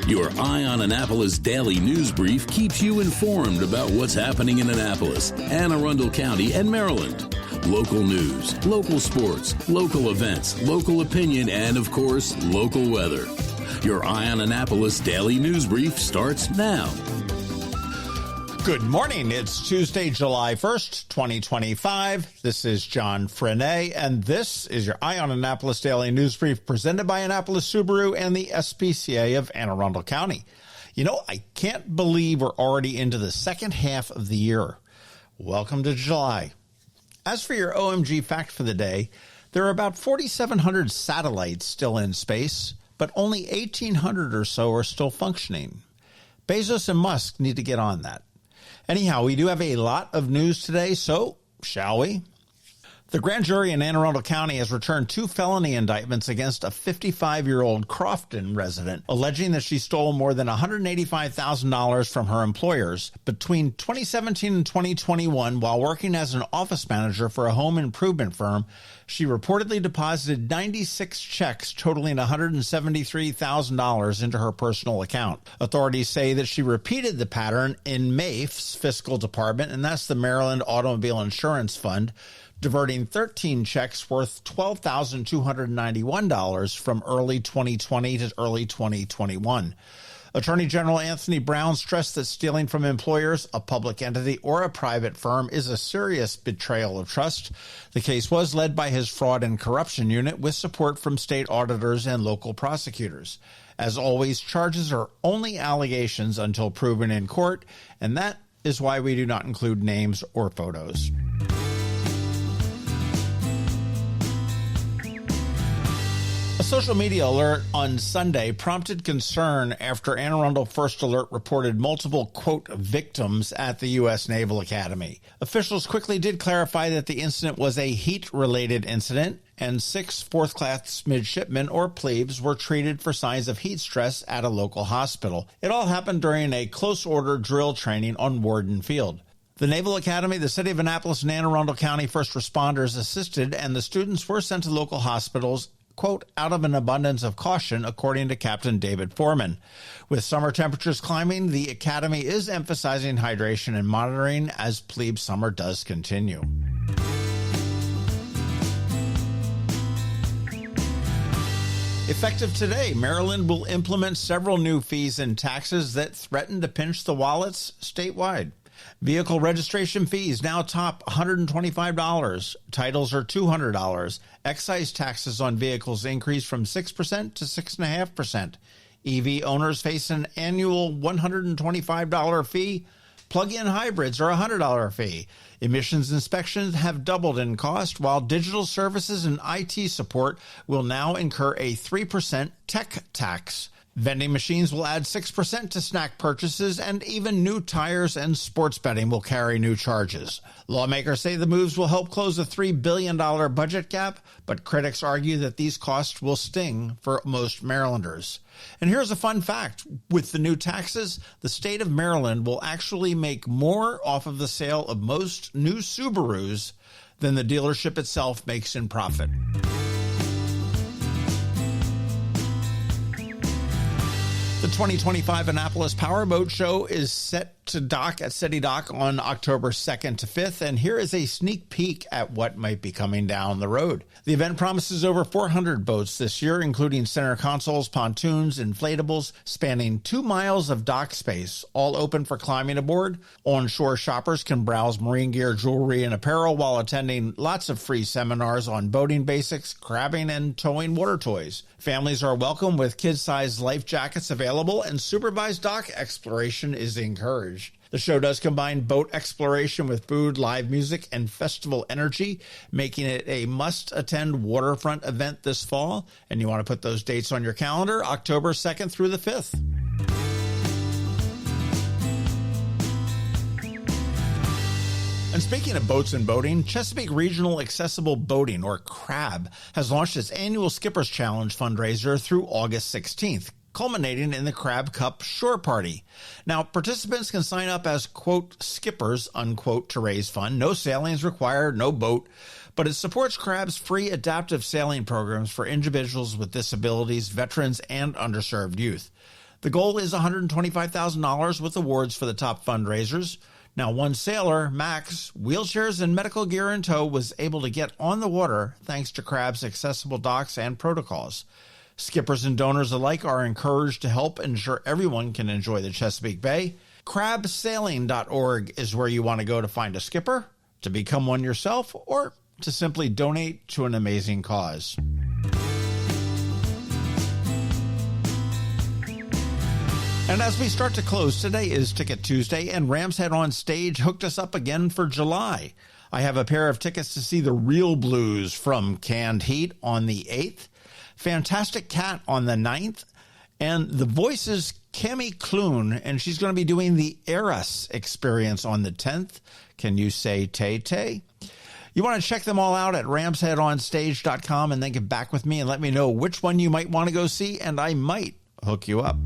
Your Eye on Annapolis daily news brief keeps you informed about what's happening in Annapolis, Anne Arundel County, and Maryland. Local news, local sports, local events, local opinion, and, of course, local weather. Your Eye on Annapolis daily news brief starts now. Good morning. It's Tuesday, July 1st, 2025. This is John Frenaye, and this is your Eye on Annapolis Daily News Brief presented by Annapolis Subaru and the SPCA of Anne Arundel County. You know, I can't believe we're already into the second half of the year. Welcome to July. As for your OMG fact for the day, there are about 4,700 satellites still in space, but only 1,800 or so are still functioning. Bezos and Musk need to get on that. Anyhow, we do have a lot of news today, so shall we? The grand jury in Anne Arundel County has returned 2 felony indictments against a 55-year-old Crofton resident, alleging that she stole more than $185,000 from her employers between 2017 and 2021 while working as an office manager for a home improvement firm. She reportedly deposited 96 checks totaling $173,000 into her personal account. Authorities say that she repeated the pattern in MAFE's fiscal department, and that's the Maryland Automobile Insurance Fund, diverting 13 checks worth $12,291 from early 2020 to early 2021. Attorney General Anthony Brown stressed that stealing from employers, a public entity, or a private firm is a serious betrayal of trust. The case was led by his Fraud and Corruption Unit with support from state auditors and local prosecutors. As always, charges are only allegations until proven in court, and that is why we do not include names or photos. A social media alert on Sunday prompted concern after Anne Arundel First Alert reported multiple, quote, victims at the U.S. Naval Academy. Officials quickly did clarify that the incident was a heat-related incident, and 6 fourth-class midshipmen or plebes were treated for signs of heat stress at a local hospital. It all happened during a close-order drill training on Warden Field. The Naval Academy, the City of Annapolis, and Anne Arundel County first responders assisted, and the students were sent to local hospitals, quote, out of an abundance of caution, according to Captain David Foreman. With summer temperatures climbing, the Academy is emphasizing hydration and monitoring as plebe summer does continue. Effective today, Maryland will implement several new fees and taxes that threaten to pinch the wallets statewide. Vehicle registration fees now top $125. Titles are $200. Excise taxes on vehicles increase from 6% to 6.5%. EV owners face an annual $125 fee. Plug-in hybrids are a $100 fee. Emissions inspections have doubled in cost, while digital services and IT support will now incur a 3% tech tax. Vending machines will add 6% to snack purchases, and even new tires and sports betting will carry new charges. Lawmakers say the moves will help close a $3 billion budget gap, but critics argue that these costs will sting for most Marylanders. And here's a fun fact. With the new taxes, the state of Maryland will actually make more off of the sale of most new Subarus than the dealership itself makes in profit. The 2025 Annapolis Powerboat Show is set to dock at City Dock on October 2nd to 5th, and here is a sneak peek at what might be coming down the road. The event promises over 400 boats this year, including center consoles, pontoons, inflatables, spanning 2 miles of dock space, all open for climbing aboard. Onshore shoppers can browse marine gear, jewelry, and apparel while attending lots of free seminars on boating basics, crabbing, and towing water toys. Families are welcome with kid-sized life jackets available, and supervised dock exploration is encouraged. The show does combine boat exploration with food, live music, and festival energy, making it a must-attend waterfront event this fall. And you want to put those dates on your calendar, October 2nd through the 5th. And speaking of boats and boating, Chesapeake Regional Accessible Boating, or CRAB, has launched its annual Skippers Challenge fundraiser through August 16th. Culminating in the Crab Cup Shore Party. Now, participants can sign up as, quote, skippers, unquote, to raise fund. No sailing is required, no boat, but it supports CRAB's free adaptive sailing programs for individuals with disabilities, veterans, and underserved youth. The goal is $125,000 with awards for the top fundraisers. Now, one sailor, Max, wheelchairs and medical gear in tow, was able to get on the water thanks to Crab's accessible docks and protocols. Skippers and donors alike are encouraged to help ensure everyone can enjoy the Chesapeake Bay. Crabsailing.org is where you want to go to find a skipper, to become one yourself, or to simply donate to an amazing cause. And as we start to close, today is Ticket Tuesday, and Rams Head on Stage hooked us up again for July. I have a pair of tickets to see the Real Blues from Canned Heat on the 8th, Fantastic Cat on the 9th, and The Voice's Cami Clune, and she's going to be doing the Eras Experience on the 10th. Can you say Tay-Tay? You want to check them all out at ramsheadonstage.com and then get back with me and let me know which one you might want to go see, and I might hook you up.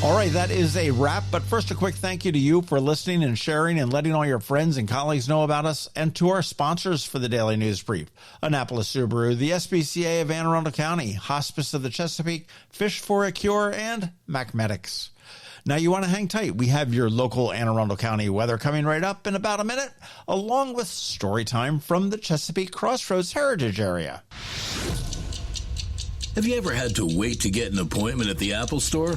All right, that is a wrap. But first, a quick thank you to you for listening and sharing and letting all your friends and colleagues know about us, and to our sponsors for the Daily News Brief: Annapolis Subaru, the SPCA of Anne Arundel County, Hospice of the Chesapeake, Fish for a Cure, and MacMedics. Now, you want to hang tight. We have your local Anne Arundel County weather coming right up in about a minute, along with story time from the Chesapeake Crossroads Heritage Area. Have you ever had to wait to get an appointment at the Apple Store?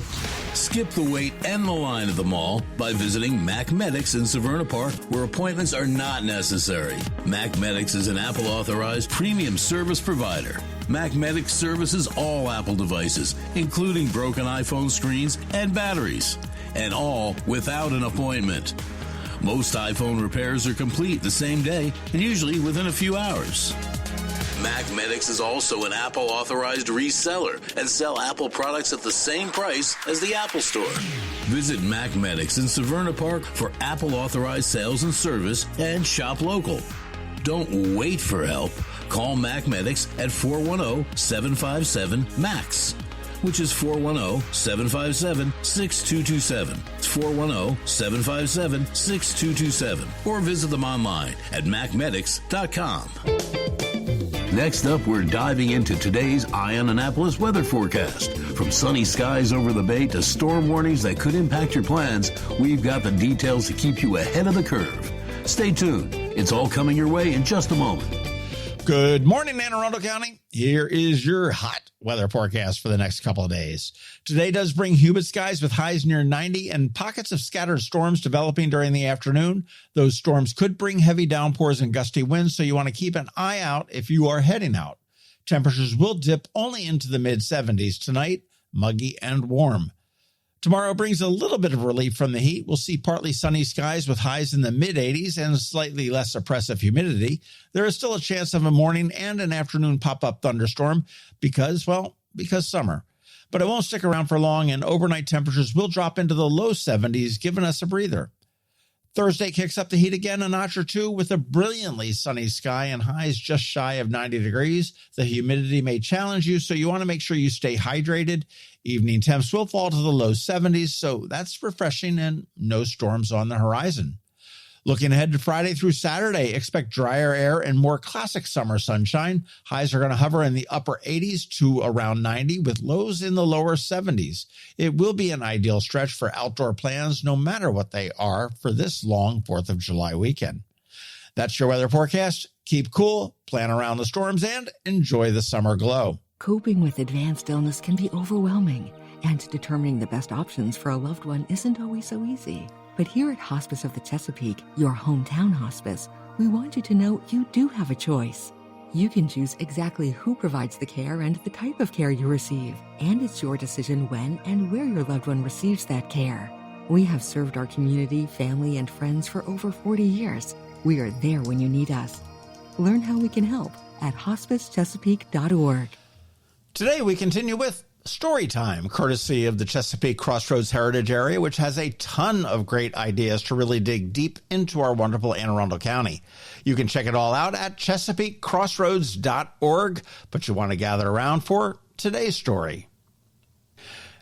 Skip the wait and the line at the mall by visiting MacMedics in Severna Park, where appointments are not necessary. MacMedics is an Apple-authorized premium service provider. MacMedics services all Apple devices, including broken iPhone screens and batteries, and all without an appointment. Most iPhone repairs are complete the same day and usually within a few hours. MacMedics is also an Apple-authorized reseller and sell Apple products at the same price as the Apple Store. Visit MacMedics in Severna Park for Apple-authorized sales and service, and shop local. Don't wait for help. Call MacMedics at 410-757-MAX, which is 410-757-6227. It's 410-757-6227. Or visit them online at macmedics.com. Next up, we're diving into today's Eye on Annapolis weather forecast. From sunny skies over the bay to storm warnings that could impact your plans, we've got the details to keep you ahead of the curve. Stay tuned. It's all coming your way in just a moment. Good morning, Anne Arundel County. Here is your hot weather forecast for the next couple of days. Today does bring humid skies with highs near 90 and pockets of scattered storms developing during the afternoon. Those storms could bring heavy downpours and gusty winds, so you want to keep an eye out if you are heading out. Temperatures will dip only into the mid-70s tonight, muggy and warm. Tomorrow brings a little bit of relief from the heat. We'll see partly sunny skies with highs in the mid-80s and slightly less oppressive humidity. There is still a chance of a morning and an afternoon pop-up thunderstorm because summer. But it won't stick around for long, and overnight temperatures will drop into the low 70s, giving us a breather. Thursday kicks up the heat again a notch or two with a brilliantly sunny sky and highs just shy of 90 degrees. The humidity may challenge you, so you want to make sure you stay hydrated. Evening temps will fall to the low 70s, so that's refreshing and no storms on the horizon. Looking ahead to Friday through Saturday, expect drier air and more classic summer sunshine. Highs are going to hover in the upper 80s to around 90 with lows in the lower 70s. It will be an ideal stretch for outdoor plans, no matter what they are, for this long 4th of July weekend. That's your weather forecast. Keep cool, plan around the storms, and enjoy the summer glow. Coping with advanced illness can be overwhelming, and determining the best options for a loved one isn't always so easy. But here at Hospice of the Chesapeake, your hometown hospice, we want you to know you do have a choice. You can choose exactly who provides the care and the type of care you receive, and it's your decision when and where your loved one receives that care. We have served our community, family, and friends for over 40 years. We are there when you need us. Learn how we can help at hospicechesapeake.org. Today we continue with Story Time, courtesy of the Chesapeake Crossroads Heritage Area, which has a ton of great ideas to really dig deep into our wonderful Anne Arundel County. You can check it all out at ChesapeakeCrossroads.org, but you want to gather around for today's story.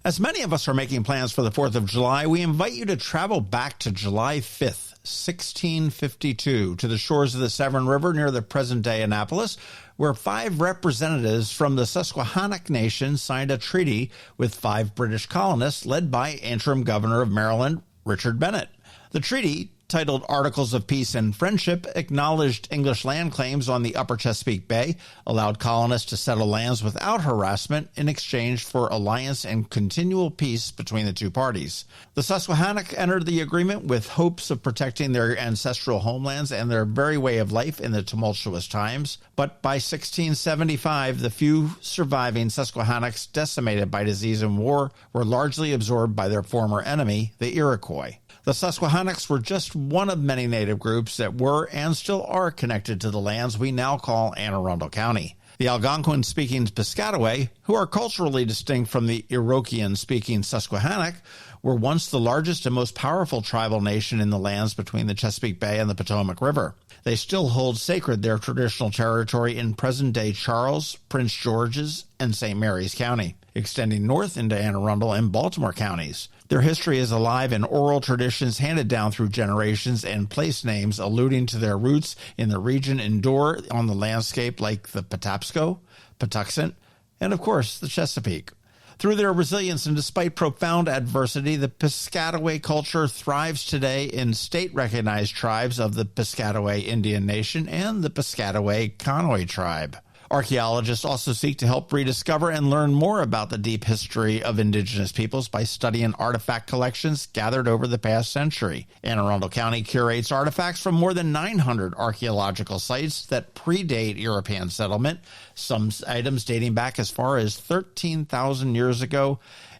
As many of us are making plans for the 4th of July, we invite you to travel back to July 5th, 1652, to the shores of the Severn River near the present-day Annapolis, where 5 representatives from the Susquehannock Nation signed a treaty with 5 British colonists led by interim governor of Maryland, Richard Bennett. The treaty, titled Articles of Peace and Friendship, acknowledged English land claims on the upper Chesapeake Bay, allowed colonists to settle lands without harassment in exchange for alliance and continual peace between the two parties. The Susquehannock entered the agreement with hopes of protecting their ancestral homelands and their very way of life in the tumultuous times, but by 1675, the few surviving Susquehannocks, decimated by disease and war, were largely absorbed by their former enemy, the Iroquois. The Susquehannocks were just one of many native groups that were and still are connected to the lands we now call Anne Arundel County. The Algonquin-speaking Piscataway, who are culturally distinct from the Iroquoian-speaking Susquehannock, were once the largest and most powerful tribal nation in the lands between the Chesapeake Bay and the Potomac River. They still hold sacred their traditional territory in present-day Charles, Prince George's, and St. Mary's County, extending north into Anne Arundel and Baltimore counties. Their history is alive in oral traditions handed down through generations, and place names alluding to their roots in the region endure on the landscape, like the Patapsco, Patuxent, and of course the Chesapeake. Through their resilience and despite profound adversity, the Piscataway culture thrives today in state-recognized tribes of the Piscataway Indian Nation and the Piscataway Conoy tribe. Archaeologists also seek to help rediscover and learn more about the deep history of indigenous peoples by studying artifact collections gathered over the past century. Anne Arundel County curates artifacts from more than 900 archaeological sites that predate European settlement, some items dating back as far as 13,000 years ago,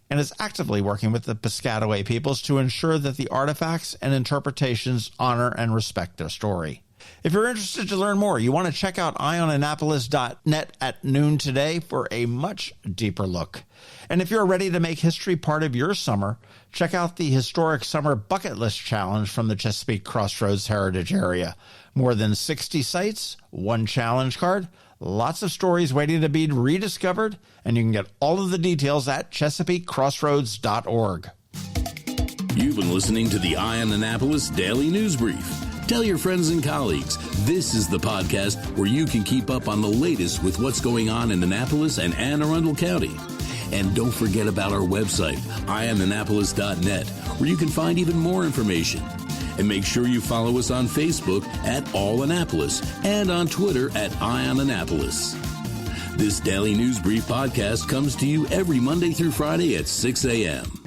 and is actively working with the Piscataway peoples to ensure that the artifacts and interpretations honor and respect their story. If you're interested to learn more, you want to check out eyeonannapolis.net at noon today for a much deeper look. And if you're ready to make history part of your summer, check out the Historic Summer Bucket List Challenge from the Chesapeake Crossroads Heritage Area. More than 60 sites, 1 challenge card, lots of stories waiting to be rediscovered, and you can get all of the details at ChesapeakeCrossroads.org. You've been listening to the Eye on Annapolis Daily News Brief. Tell your friends and colleagues, this is the podcast where you can keep up on the latest with what's going on in Annapolis and Anne Arundel County. And don't forget about our website, eyeonannapolis.net, where you can find even more information. And make sure you follow us on Facebook at All Annapolis and on Twitter at Eye on Annapolis. This Daily News Brief podcast comes to you every Monday through Friday at 6 a.m.